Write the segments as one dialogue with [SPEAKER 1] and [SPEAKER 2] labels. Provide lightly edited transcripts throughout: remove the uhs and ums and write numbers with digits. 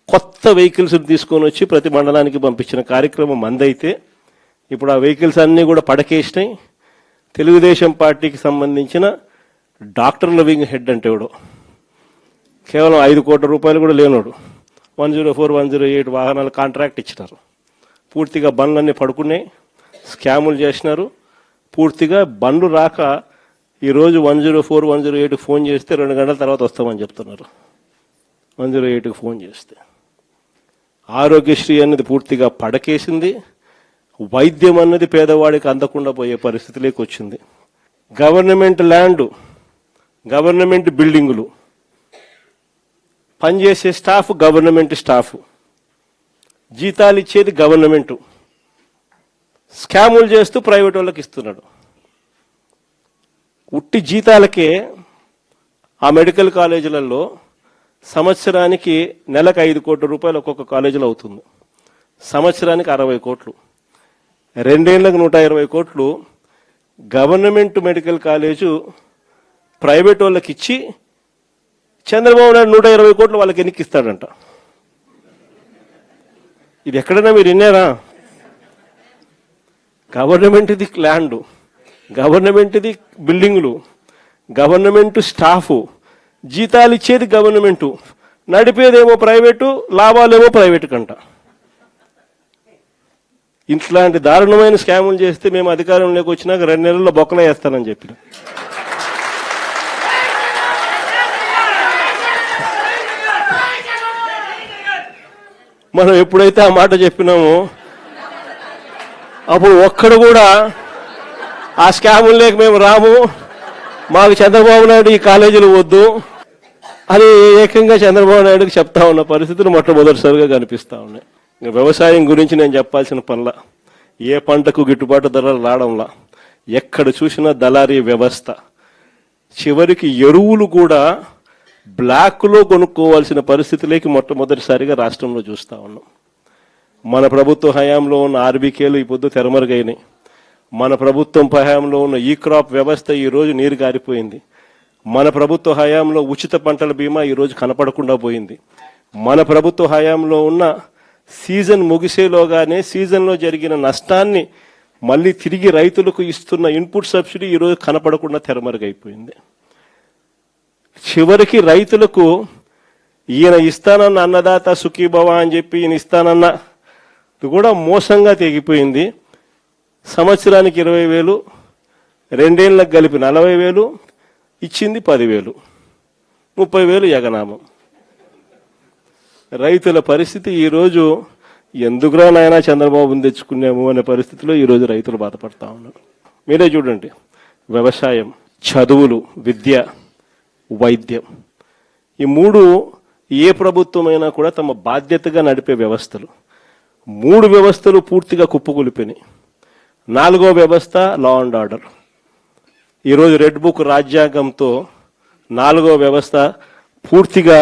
[SPEAKER 1] కొత్త వెహికల్స్ తీసుకొని వచ్చి ప్రతి మండలానికి పంపించిన కార్యక్రమం మందైతే ఇప్పుడు ఆ వెహికల్స్ అన్నీ కూడా పడకేసినాయి. తెలుగుదేశం పార్టీకి సంబంధించిన డాక్టర్ల వింగ్ హెడ్ అంటే ఎవడో కేవలం 5 కోట్ల రూపాయలు కూడా లేనోడు 104, 108 వాహనాల కాంట్రాక్ట్ ఇచ్చినారు. పూర్తిగా బండ్లన్నీ పడుకున్నాయి, స్కాములు చేసినారు. పూర్తిగా బండ్లు రాక ఈరోజు 104, 108 ఫోన్ చేస్తే 2 గంటల తర్వాత వస్తామని చెప్తున్నారు. 108కి ఫోన్ చేస్తే ఆరోగ్యశ్రీ అన్నది పూర్తిగా పడకేసింది. వైద్యం అన్నది పేదవాడికి అందకుండా పోయే పరిస్థితిలోకి వచ్చింది. గవర్నమెంట్ ల్యాండ్, గవర్నమెంట్ బిల్డింగులు, పనిచేసే స్టాఫ్ గవర్నమెంట్ స్టాఫ్, జీతాలు ఇచ్చేది గవర్నమెంటు, స్కాములు చేస్తూ ప్రైవేట్ వాళ్ళకి ఇస్తున్నాడు. ఉట్టి జీతాలకే ఆ మెడికల్ కాలేజీలలో సంవత్సరానికి నెలకు 5 కోట్ల రూపాయలు ఒక్కొక్క కాలేజీలో అవుతుంది. సంవత్సరానికి 60 కోట్లు, 2 ఏళ్లకు 120 కోట్లు గవర్నమెంట్ మెడికల్ కాలేజు ప్రైవేట్ వాళ్ళకి ఇచ్చి చంద్రబాబు నాయుడు 120 కోట్లు వాళ్ళకి ఎన్నికిస్తాడంట. ఇది ఎక్కడైనా మీరు విన్నారా? గవర్నమెంట్ది ల్యాండ్, గవర్నమెంట్ది బిల్డింగులు, గవర్నమెంట్ స్టాఫు, జీతాలు ఇచ్చేది గవర్నమెంటు, నడిపేదేమో ప్రైవేటు, లాభాలేమో ప్రైవేటు కంట. ఇట్లాంటి దారుణమైన స్కాములు చేస్తే మేము అధికారంలోకి వచ్చినాక 2 నెలల్లో బొక్కలు వేస్తానని చెప్పిన. మనం ఎప్పుడైతే ఆ మాట చెప్పినామో అప్పుడు ఒక్కడు కూడా ఆ స్కాములు లేక మేము రాము, మాకు చంద్రబాబు నాయుడు ఈ కాలేజీలు వద్దు అని ఏకంగా చంద్రబాబు నాయుడుకి చెప్తా ఉన్న పరిస్థితులు మొట్టమొదటిసారిగా కనిపిస్తా ఉన్నాయి. వ్యవసాయం గురించి నేను చెప్పాల్సిన పనిలా, ఏ పంటకు గిట్టుబాటు ధరలు రావడంలా, ఎక్కడ చూసినా దళారీ వ్యవస్థ. చివరికి ఎరువులు కూడా బ్లాక్లో కొనుక్కోవాల్సిన పరిస్థితిలోకి మొట్టమొదటిసారిగా రాష్ట్రంలో చూస్తా ఉన్నాం. మన ప్రభుత్వ హయాంలో ఉన్న ఆర్బీకేలు ఈ పొద్దు తెరమరుగైనాయి. మన ప్రభుత్వం హయాంలో ఉన్న ఈ క్రాప్ వ్యవస్థ ఈరోజు నీరు గారిపోయింది. మన ప్రభుత్వ హయాంలో ఉచిత పంటల బీమా ఈరోజు కనపడకుండా పోయింది. మన ప్రభుత్వ హయాంలో ఉన్న సీజన్ ముగిసేలోగానే సీజన్లో జరిగిన నష్టాన్ని మళ్ళీ తిరిగి రైతులకు ఇస్తున్న ఇన్పుట్ సబ్సిడీ ఈరోజు కనపడకుండా తెరమరుగైపోయింది. చివరికి రైతులకు ఈయన ఇస్తానన్న అన్నదాత సుఖీభవ అని చెప్పి ఈయన ఇస్తానన్న కూడా మోసంగా తెగిపోయింది. సంవత్సరానికి 20,000, 2 ఏళ్లకు కలిపి 40,000, ఇచ్చింది 10,000, 30,000 ఎగనామం. రైతుల పరిస్థితి ఈరోజు ఎందుకురా నాయనా చంద్రబాబుని తెచ్చుకున్నాము అనే పరిస్థితిలో ఈరోజు రైతులు బాధపడతా ఉన్నారు. మీరే చూడండి, వ్యవసాయం, చదువులు, విద్య, వైద్యం, ఈ 3 ఏ ప్రభుత్వమైనా కూడా తమ బాధ్యతగా నడిపే వ్యవస్థలు. 3 వ్యవస్థలు పూర్తిగా కుప్పకూలిపోయినాయి. 4వ వ్యవస్థ లా అండ్ ఆర్డర్. ఈరోజు రెడ్ బుక్ రాజ్యాంగంతో 4వ వ్యవస్థ పూర్తిగా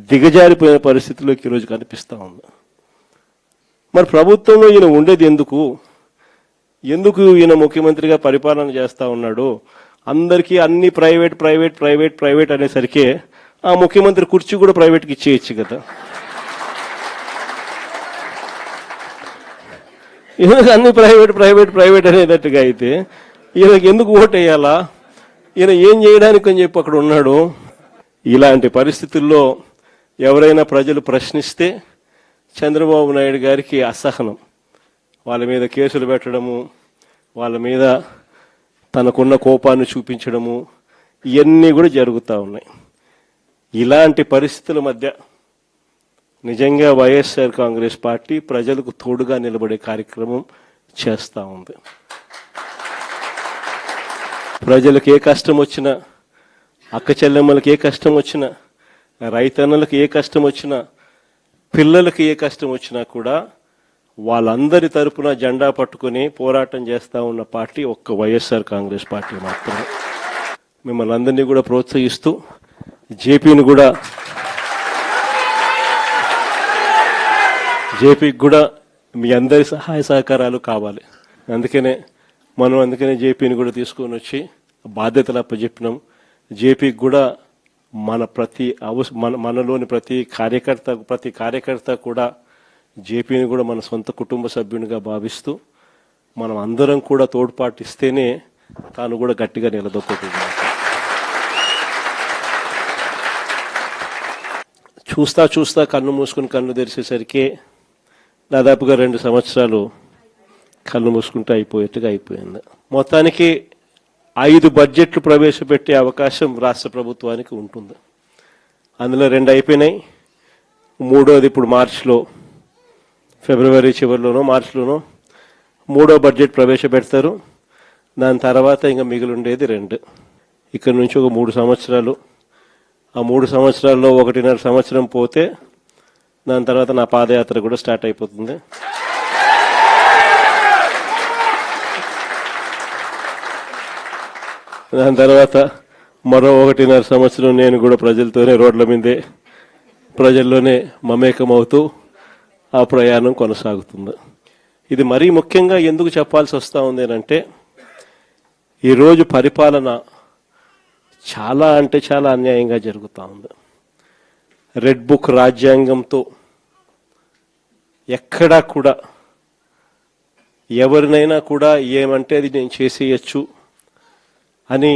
[SPEAKER 1] దిగజారిపోయిన పరిస్థితిలోకి ఈరోజు కనిపిస్తూ ఉంది. మరి ప్రభుత్వంలో ఈయన ఉండేది ఎందుకు? ఈయన ముఖ్యమంత్రిగా పరిపాలన చేస్తూ ఉన్నాడు? అందరికీ అన్ని ప్రైవేట్ ప్రైవేట్ ప్రైవేట్ ప్రైవేట్ అనేసరికి ఆ ముఖ్యమంత్రి కుర్చీ కూడా ప్రైవేట్కి ఇచ్చేయచ్చు కదా. ఈయనకు అన్ని ప్రైవేట్ ప్రైవేట్ ప్రైవేట్ అనేటట్టుగా అయితే ఈయనకి ఎందుకు ఓటు వేయాలా? ఈయన ఏం చేయడానికి అని చెప్పి అక్కడ ఉన్నాడు. ఇలాంటి పరిస్థితుల్లో ఎవరైనా ప్రజలు ప్రశ్నిస్తే చంద్రబాబు నాయుడు గారికి అసహనం, వాళ్ళ మీద కేసులు పెట్టడము, వాళ్ళ మీద తనకున్న కోపాన్ని చూపించడము, ఇవన్నీ కూడా జరుగుతూ ఉన్నాయి. ఇలాంటి పరిస్థితుల మధ్య నిజంగా వైఎస్ఆర్ కాంగ్రెస్ పార్టీ ప్రజలకు తోడుగా నిలబడే కార్యక్రమం చేస్తూ ఉంది. ప్రజలకు ఏ కష్టం వచ్చినా, అక్క చెల్లెమ్మలకు ఏ కష్టం వచ్చినా, రైతన్నలకు ఏ కష్టం వచ్చినా, పిల్లలకు ఏ కష్టం వచ్చినా కూడా వాళ్ళందరి తరపున జెండా పట్టుకుని పోరాటం చేస్తూ ఉన్న పార్టీ ఒక్క వైఎస్ఆర్ కాంగ్రెస్ పార్టీ మాత్రమే. మిమ్మల్ని అందరినీ కూడా ప్రోత్సహిస్తూ జేపీకి కూడా మీ అందరి సహాయ సహకారాలు కావాలి. అందుకనే జేపీని కూడా తీసుకొని వచ్చి బాధ్యతలు అప్పచెప్పినాం. జేపీకి కూడా మనలోని ప్రతి కార్యకర్త కూడా జేపీని కూడా మన సొంత కుటుంబ సభ్యునిగా భావిస్తూ మనం అందరం కూడా తోడ్పాటిస్తేనే తాను కూడా గట్టిగా నిలదొక్కుతుంది. చూస్తా కన్ను మూసుకుని కన్ను తెరిచేసరికి దాదాపుగా 2 సంవత్సరాలు కళ్ళు మూసుకుంటే అయిపోయింది. మొత్తానికి 5 బడ్జెట్లు ప్రవేశపెట్టే అవకాశం రాష్ట్ర ప్రభుత్వానికి ఉంటుంది. అందులో 2 అయిపోయినాయి. 3వది ఇప్పుడు ఫిబ్రవరి చివరిలోనో మార్చిలోనో 3వ బడ్జెట్ ప్రవేశపెడతారు. దాని తర్వాత ఇంకా మిగిలిండేది 2. ఇక్కడ నుంచి ఒక 3 సంవత్సరాలు. ఆ 3 సంవత్సరాల్లో 1.5 సంవత్సరం పోతే దాని తర్వాత నా పాదయాత్ర కూడా స్టార్ట్ అయిపోతుంది. దాని తర్వాత మరో 1.5 సంవత్సరం నేను కూడా ప్రజలతోనే రోడ్ల మీదే ప్రజల్లోనే మమేకమవుతూ ఆ ప్రయాణం కొనసాగుతుంది. ఇది మరీ ముఖ్యంగా ఎందుకు చెప్పాల్సి వస్తూ ఉంది అంటే ఈరోజు పరిపాలన చాలా అంటే చాలా అన్యాయంగా జరుగుతూ ఉంది. రెడ్ బుక్ రాజ్యాంగంతో ఎక్కడా కూడా ఎవరినైనా కూడా ఏమంటే అది నేను చేసేయచ్చు అని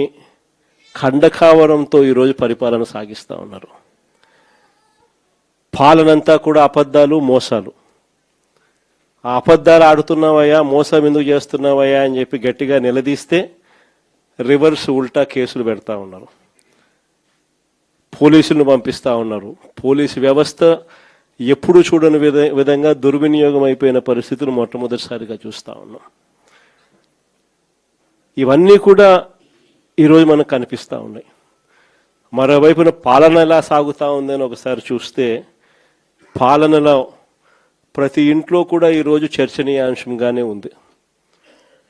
[SPEAKER 1] ఖండకావరంతో ఈరోజు పరిపాలన సాగిస్తూ ఉన్నారు. పాలనంతా కూడా అబద్ధాలు, మోసాలు. ఆ అబద్ధాలు ఆడుతున్నావయ్యా, మోసం ఎందుకు చేస్తున్నావయ్యా అని చెప్పి గట్టిగా నిలదీస్తే రివర్స్ ఉల్టా కేసులు పెడతా ఉన్నారు. పోలీసులను పంపిస్తూ ఉన్నారు. పోలీసు వ్యవస్థ ఎప్పుడు చూడని విధంగా దుర్వినియోగం అయిపోయిన పరిస్థితులు మొట్టమొదటిసారిగా చూస్తూ ఉన్నాం. ఇవన్నీ కూడా ఈరోజు మనకు కనిపిస్తూ ఉన్నాయి. మరోవైపున పాలన ఎలా సాగుతూ ఉందని ఒకసారి చూస్తే పాలనలో ప్రతి ఇంట్లో కూడా ఈరోజు చర్చనీయాంశంగానే ఉంది.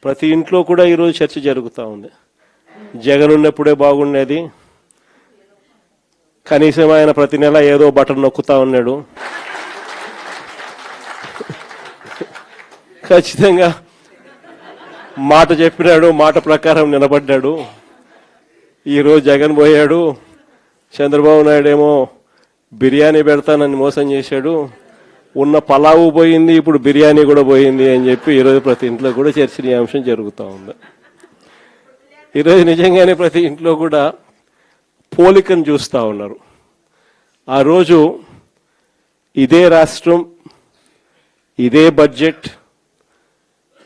[SPEAKER 1] ప్రతి ఇంట్లో కూడా ఈరోజు చర్చ జరుగుతూ ఉంది. జగన్ ఉన్నప్పుడే బాగుండేది, కనీసం ఆయన ప్రతి నెల ఏదో బటన్ నొక్కుతా ఉన్నాడు, ఖచ్చితంగా మాట చెప్పినాడు, మాట ప్రకారం నిలబడ్డాడు. ఈరోజు జగన్ పోయాడు, చంద్రబాబు నాయుడు ఏమో బిర్యానీ పెడతానని మోసం చేశాడు, ఉన్న పలావు పోయింది, ఇప్పుడు బిర్యానీ కూడా పోయింది అని చెప్పి ఈరోజు ప్రతి ఇంట్లో కూడా చర్చనీయాంశం జరుగుతూ ఉంది. ఈరోజు నిజంగానే ప్రతి ఇంట్లో కూడా పోలికను చూస్తూ ఉన్నారు. ఆ రోజు ఇదే రాష్ట్రం, ఇదే బడ్జెట్,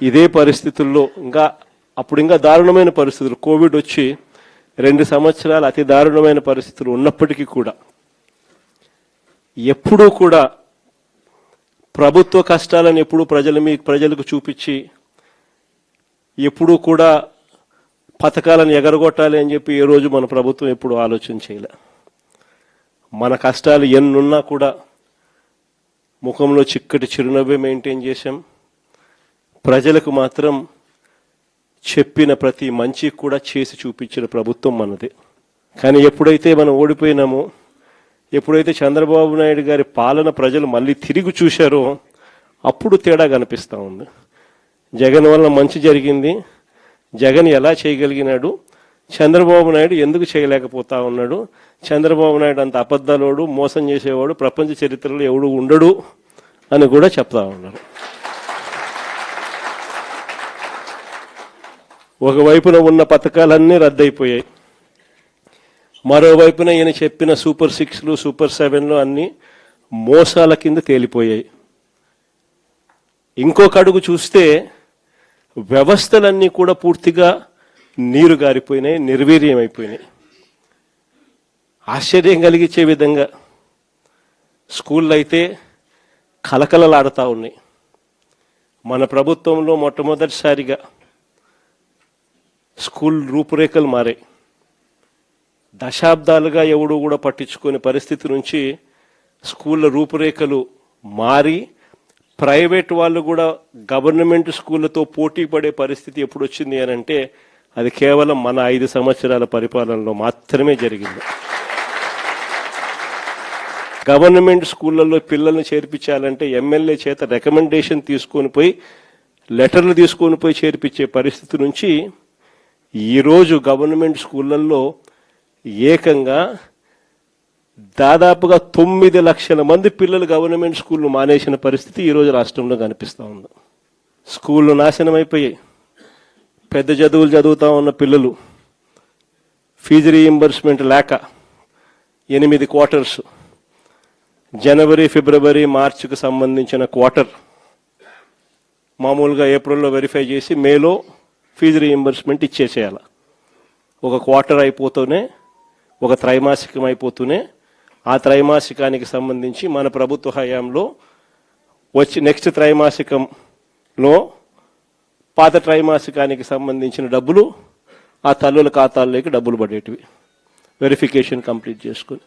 [SPEAKER 1] ఇదే పరిస్థితుల్లో అప్పుడు ఇంకా దారుణమైన పరిస్థితులు, కోవిడ్ వచ్చి 2 సంవత్సరాలు అతి దారుణమైన పరిస్థితులు ఉన్నప్పటికీ కూడా ఎప్పుడూ కూడా ప్రభుత్వ కష్టాలను ఎప్పుడూ ప్రజలకు చూపించి ఎప్పుడూ కూడా పథకాలను ఎగరగొట్టాలి అని చెప్పి ఏ రోజు మన ప్రభుత్వం ఎప్పుడు ఆలోచన చేయలే. మన కష్టాలు ఎన్నున్నా కూడా ముఖంలో చిక్కటి చిరునవ్వే మెయింటైన్ చేశాం. ప్రజలకు మాత్రం చెప్పిన ప్రతి మంచి కూడా చేసి చూపించిన ప్రభుత్వం మనది. కానీ ఎప్పుడైతే మనం ఓడిపోయినామో, ఎప్పుడైతే చంద్రబాబు నాయుడు గారి పాలన ప్రజలు మళ్ళీ తిరిగి చూశారో అప్పుడు తేడా కనిపిస్తూ ఉంది. జగన్ వల్ల మంచి జరిగింది, జగన్ ఎలా చేయగలిగినాడు, చంద్రబాబు నాయుడు ఎందుకు చేయలేకపోతా ఉన్నాడు, చంద్రబాబు నాయుడు అంత అబద్ధాలోడు, మోసం చేసేవాడు ప్రపంచ చరిత్రలో ఎవడు ఉండడు అని కూడా చెప్తా ఉన్నారు. ఒకవైపున ఉన్న పథకాలన్నీ రద్దయిపోయాయి, మరోవైపున ఈయన చెప్పిన సూపర్ 6లు, సూపర్ 7లు అన్నీ మోసాల కింద తేలిపోయాయి. ఇంకొక అడుగు చూస్తే వ్యవస్థలన్నీ కూడా పూర్తిగా నీరు గారిపోయినాయి, నిర్వీర్యం అయిపోయినాయి. ఆశ్చర్యం కలిగించే విధంగా స్కూళ్ళు అయితే కలకలలాడుతూ ఉన్నాయి. మన ప్రభుత్వంలో మొట్టమొదటిసారిగా స్కూల్ రూపురేఖలు మారాయి. దశాబ్దాలుగా ఎవడు కూడా పట్టించుకునే పరిస్థితి నుంచి స్కూళ్ళ రూపురేఖలు మారి ప్రైవేట్ వాళ్ళు కూడా గవర్నమెంట్ స్కూళ్ళతో పోటీ పడే పరిస్థితి ఎప్పుడు వచ్చింది అని అంటే అది కేవలం మన 5 సంవత్సరాల పరిపాలనలో మాత్రమే జరిగింది. గవర్నమెంట్ స్కూళ్ళల్లో పిల్లల్ని చేర్పించాలంటే ఎమ్మెల్యే చేత రికమెండేషన్ తీసుకొని పోయి, లెటర్లు తీసుకొని పోయి చేర్పించే పరిస్థితి నుంచి ఈరోజు గవర్నమెంట్ స్కూళ్ళల్లో ఏకంగా దాదాపుగా 9 లక్షల మంది పిల్లలు గవర్నమెంట్ స్కూళ్ళు మానేసిన పరిస్థితి ఈరోజు రాష్ట్రంలో కనిపిస్తూ ఉంది. స్కూళ్ళు నాశనం అయిపోయాయి. పెద్ద చదువులు చదువుతూ ఉన్న పిల్లలు ఫీజు రీయింబర్స్మెంట్ లేక 8 క్వార్టర్స్, జనవరి, ఫిబ్రవరి, మార్చికి సంబంధించిన క్వార్టర్ మామూలుగా ఏప్రిల్లో వెరిఫై చేసి మేలో ఫీజు రీయింబర్స్మెంట్ ఇచ్చేసేయాలి. ఒక క్వార్టర్ అయిపోతూనే, ఒక త్రైమాసికం అయిపోతూనే ఆ త్రైమాసికానికి సంబంధించి మన ప్రభుత్వ హయాంలో వచ్చి నెక్స్ట్ త్రైమాసికంలో పాత త్రైమాసికానికి సంబంధించిన డబ్బులు ఆ తల్లుల ఖాతాల్లోకి డబ్బులు పడేటివి వెరిఫికేషన్ కంప్లీట్ చేసుకుని.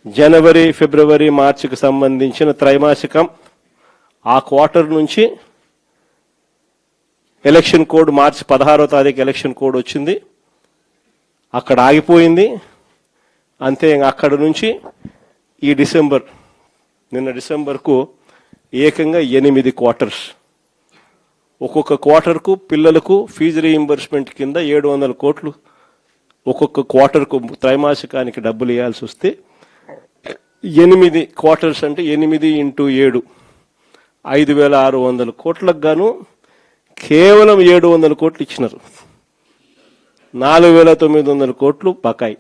[SPEAKER 1] జనవరి, ఫిబ్రవరి, మార్చికి సంబంధించిన త్రైమాసికం ఆ క్వార్టర్ నుంచి ఎలక్షన్ కోడ్ మార్చి 16వ తారీఖు ఎలక్షన్ కోడ్ వచ్చింది, అక్కడ ఆగిపోయింది. అంతే, అక్కడ నుంచి ఈ డిసెంబర్, నిన్న డిసెంబర్కు ఏకంగా 8 క్వార్టర్స్. ఒక్కొక్క క్వార్టర్కు పిల్లలకు ఫీజు రీయింబర్స్మెంట్ కింద 700 కోట్లు ఒక్కొక్క క్వార్టర్కు త్రైమాసికానికి డబ్బులు ఇవ్వాల్సి వస్తే 8 క్వార్టర్స్ అంటే 8 × 7 5,600 కోట్లకు గాను కేవలం 700 కోట్లు ఇచ్చినారు. 4,900 కోట్లు బకాయి.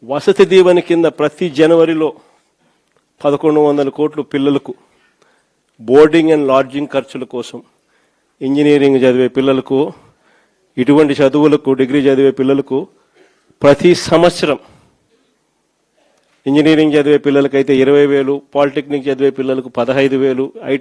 [SPEAKER 1] వసతి దీవెన కింద ప్రతి జనవరిలో 1,100 కోట్లు పిల్లలకు బోర్డింగ్ అండ్ లాడ్జింగ్ ఖర్చుల కోసం, ఇంజనీరింగ్ చదివే పిల్లలకు, ఇటువంటి చదువులకు డిగ్రీ చదివే పిల్లలకు ప్రతి సంవత్సరం, ఇంజనీరింగ్ చదివే పిల్లలకైతే 20,000, పాలిటెక్నిక్ చదివే పిల్లలకు 15,000, ఐటీ